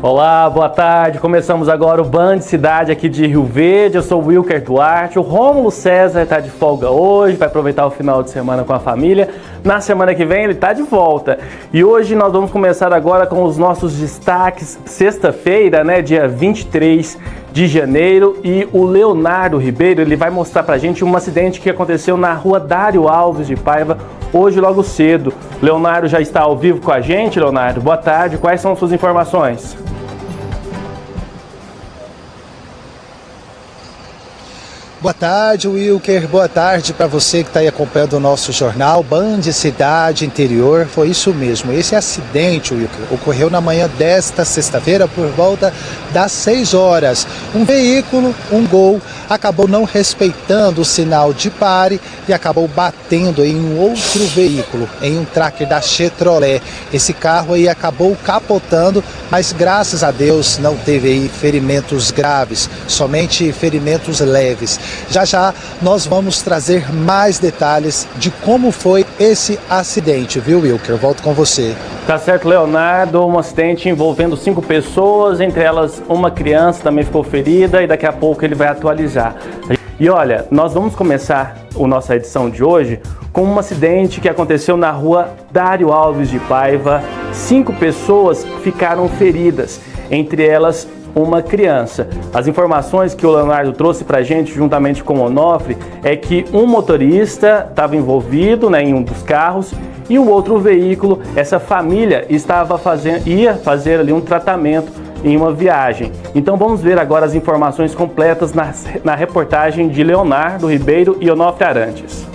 Olá, boa tarde. Começamos agora o Band Cidade aqui de Rio Verde. Eu sou o Wilker Duarte. O Rômulo César está de folga hoje, vai aproveitar o final de semana com a família. Na semana que vem ele está de volta. E hoje nós vamos começar agora com os nossos destaques. Sexta-feira, né, dia 23 de janeiro. E o Leonardo Ribeiro, ele vai mostrar pra gente um acidente que aconteceu na rua Dário Alves de Paiva, hoje logo cedo. Leonardo já está ao vivo com a gente. Leonardo, boa tarde. Quais são as suas informações? Boa tarde, Wilker. Boa tarde para você que está aí acompanhando o nosso jornal Band Cidade Interior. Foi isso mesmo. Esse acidente, Wilker, ocorreu na manhã desta sexta-feira por volta das 6 horas. Um veículo, um Gol, acabou não respeitando o sinal de pare e acabou batendo em um outro veículo, em um tracker da Chevrolet. Esse carro aí acabou capotando, mas graças a Deus não teve aí ferimentos graves, somente ferimentos leves. Já já nós vamos trazer mais detalhes de como foi esse acidente, viu, Wilker? Eu volto com você. Tá certo, Leonardo. Um acidente envolvendo 5 pessoas, entre elas uma criança também ficou ferida e daqui a pouco ele vai atualizar. E olha, nós vamos começar a nossa edição de hoje com um acidente que aconteceu na rua Dário Alves de Paiva. 5 pessoas ficaram feridas, entre elas uma criança. As informações que o Leonardo trouxe pra gente, juntamente com o Onofre, é que um motorista estava envolvido, né, em um dos carros e um outro veículo. Essa família ia fazer ali um tratamento em uma viagem. Então vamos ver agora as informações completas na reportagem de Leonardo Ribeiro e Onofre Arantes.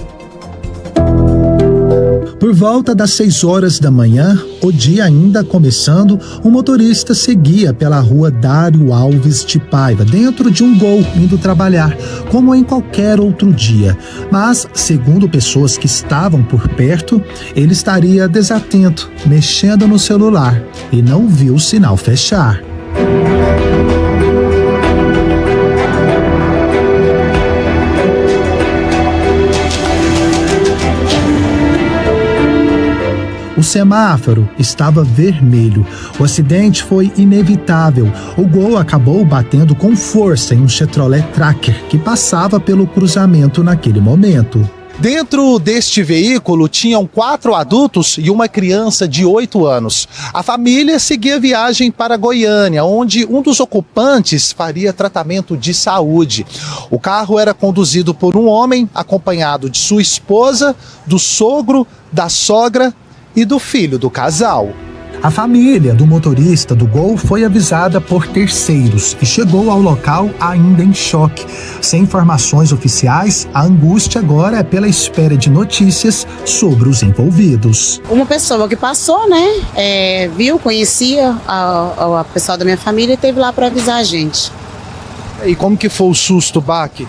Por volta das 6 horas da manhã, o dia ainda começando, o motorista seguia pela rua Dário Alves de Paiva, dentro de um Gol, indo trabalhar, como em qualquer outro dia. Mas, segundo pessoas que estavam por perto, ele estaria desatento, mexendo no celular, e não viu o sinal fechar. O semáforo estava vermelho. O acidente foi inevitável. O Gol acabou batendo com força em um Chevrolet Tracker que passava pelo cruzamento naquele momento. Dentro deste veículo tinham 4 adultos e uma criança de 8 anos. A família seguia viagem para Goiânia, onde um dos ocupantes faria tratamento de saúde. O carro era conduzido por um homem acompanhado de sua esposa, do sogro, da sogra e do filho do casal. A família do motorista do Gol foi avisada por terceiros e chegou ao local ainda em choque. Sem informações oficiais, a angústia agora é pela espera de notícias sobre os envolvidos. Uma pessoa que passou, né, viu, conhecia a pessoa da minha família e esteve lá para avisar a gente. E como que foi o susto, baque?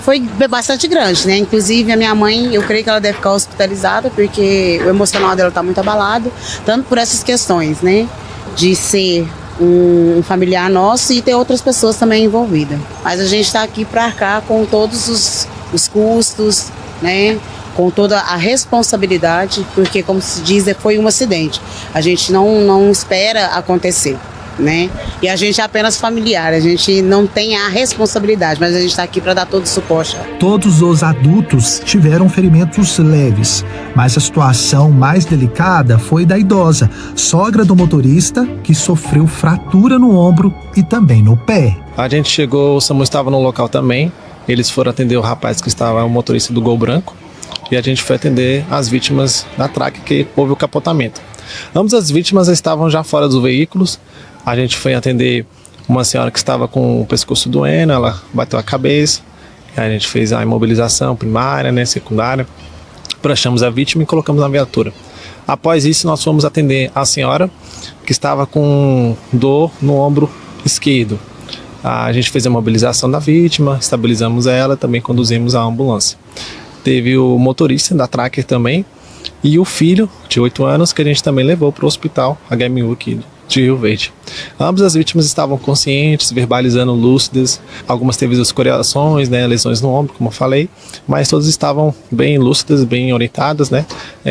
Foi bastante grande, né? Inclusive a minha mãe, eu creio que ela deve ficar hospitalizada porque o emocional dela está muito abalado, tanto por essas questões, né? De ser um familiar nosso e ter outras pessoas também envolvidas. Mas a gente está aqui para arcar com todos os custos, né? Com toda a responsabilidade, porque, como se diz, foi um acidente. A gente não espera acontecer, né? E a gente é apenas familiar, a gente não tem a responsabilidade, mas a gente está aqui para dar todo o suporte. Todos os adultos tiveram ferimentos leves, mas a situação mais delicada foi da idosa, sogra do motorista, que sofreu fratura no ombro e também no pé. A gente chegou, o SAMU estava no local também, eles foram atender o rapaz que estava, o motorista do Gol branco, e a gente foi atender as vítimas da traque que houve o capotamento. Ambas as vítimas estavam já fora dos veículos. A gente foi atender uma senhora que estava com o pescoço doendo, ela bateu a cabeça, a gente fez a imobilização primária, né, secundária, pranchamos a vítima e colocamos na viatura. Após isso, nós fomos atender a senhora que estava com dor no ombro esquerdo. A gente fez a imobilização da vítima, estabilizamos ela, também conduzimos a ambulância. Teve o motorista da Tracker também e o filho de 8 anos que a gente também levou para o hospital HMU aqui de Rio Verde. Ambas as vítimas estavam conscientes, verbalizando, lúcidas. Algumas teve escoriações, né, lesões no ombro, como eu falei, mas todas estavam bem lúcidas, bem orientadas, né,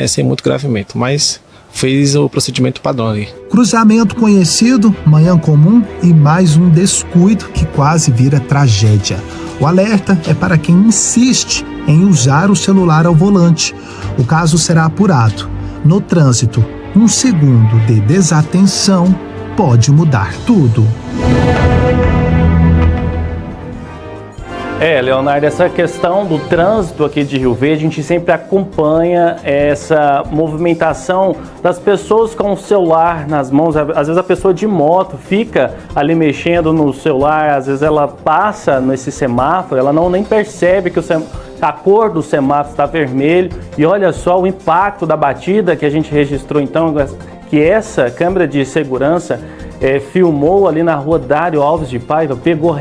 sem muito gravimento. Mas fez o procedimento padrão ali. Cruzamento conhecido, manhã comum e mais um descuido que quase vira tragédia. O alerta é para quem insiste em usar o celular ao volante. O caso será apurado. No trânsito, um segundo de desatenção pode mudar tudo. Leonardo, essa questão do trânsito aqui de Rio Verde, a gente sempre acompanha essa movimentação das pessoas com o celular nas mãos. Às vezes a pessoa de moto fica ali mexendo no celular, às vezes ela passa nesse semáforo, ela nem percebe que a cor do semáforo está vermelho. E olha só o impacto da batida que a gente registrou então, que essa câmera de segurança filmou ali na rua Dário Alves de Paiva, pegou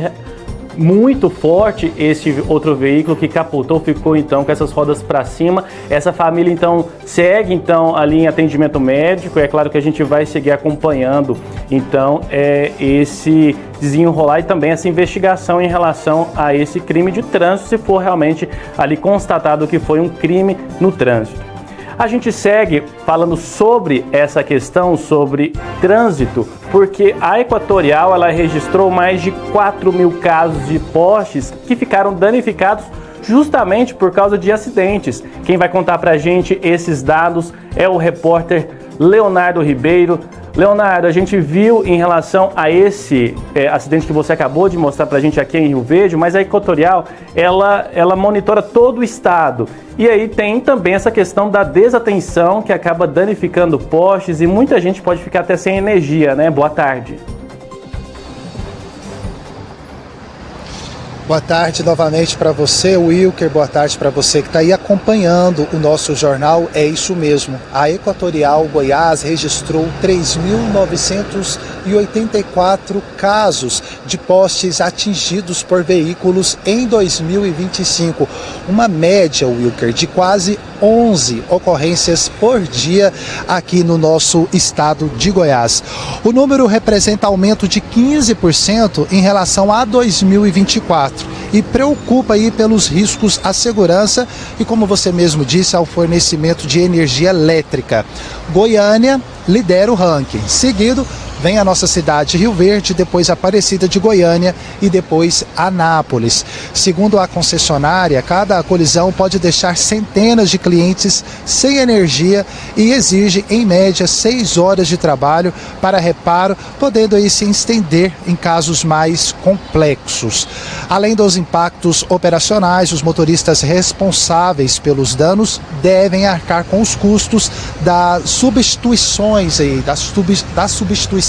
muito forte esse outro veículo que capotou, ficou então com essas rodas para cima. Essa família então segue então ali em atendimento médico. É claro que a gente vai seguir acompanhando então esse desenrolar e também essa investigação em relação a esse crime de trânsito, se for realmente ali constatado que foi um crime no trânsito. A gente segue falando sobre essa questão, sobre trânsito, porque a Equatorial ela registrou mais de 4.000 casos de postes que ficaram danificados justamente por causa de acidentes. Quem vai contar pra gente esses dados é o repórter Leonardo Ribeiro. Leonardo, a gente viu em relação a esse acidente que você acabou de mostrar pra gente aqui em Rio Verde, mas a Equatorial, ela monitora todo o estado. E aí tem também essa questão da desatenção que acaba danificando postes e muita gente pode ficar até sem energia, né? Boa tarde. Boa tarde novamente para você, Wilker. Boa tarde para você que está aí acompanhando o nosso jornal. É isso mesmo. A Equatorial Goiás registrou 3.984 casos de postes atingidos por veículos em 2025. Uma média, Wilker, de quase 11 ocorrências por dia aqui no nosso estado de Goiás. O número representa aumento de 15% em relação a 2024 e preocupa aí pelos riscos à segurança e, como você mesmo disse, ao fornecimento de energia elétrica. Goiânia lidera o ranking. Seguido vem a nossa cidade Rio Verde, depois Aparecida de Goiânia e depois Anápolis. Segundo a concessionária, cada colisão pode deixar centenas de clientes sem energia e exige, em média, 6 horas de trabalho para reparo, podendo aí se estender em casos mais complexos. Além dos impactos operacionais, os motoristas responsáveis pelos danos devem arcar com os custos das substituições aí, da substituição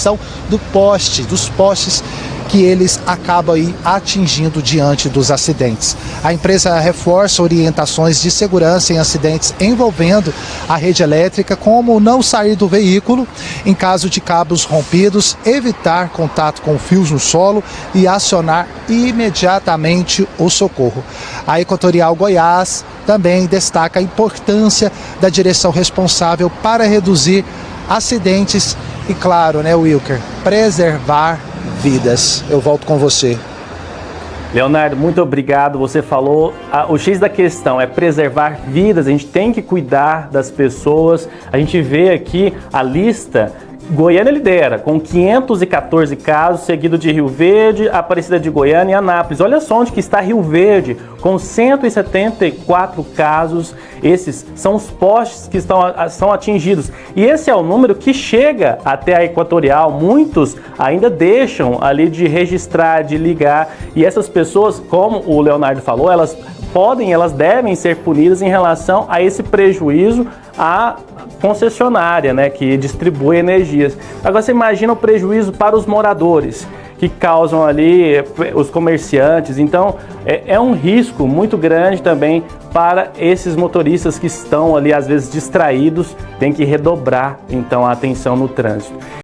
dos postes que eles acabam aí atingindo diante dos acidentes. A empresa reforça orientações de segurança em acidentes envolvendo a rede elétrica, como não sair do veículo em caso de cabos rompidos, evitar contato com fios no solo e acionar imediatamente o socorro. A Equatorial Goiás também destaca a importância da direção responsável para reduzir acidentes e, claro, né, Wilker, preservar vidas. Eu volto com você. Leonardo, muito obrigado. Você falou, o X da questão é preservar vidas, a gente tem que cuidar das pessoas. A gente vê aqui a lista. Goiânia lidera com 514 casos, seguido de Rio Verde, Aparecida de Goiânia e Anápolis. Olha só onde que está Rio Verde, com 174 casos. Esses são os postes que são atingidos. E esse é o número que chega até a Equatorial. Muitos ainda deixam ali de registrar, de ligar. E essas pessoas, como o Leonardo falou, elas devem ser punidas em relação a esse prejuízo à concessionária, né, que distribui energias. Agora você imagina o prejuízo para os moradores que causam ali, os comerciantes. Então é um risco muito grande também para esses motoristas que estão ali às vezes distraídos, tem que redobrar então a atenção no trânsito.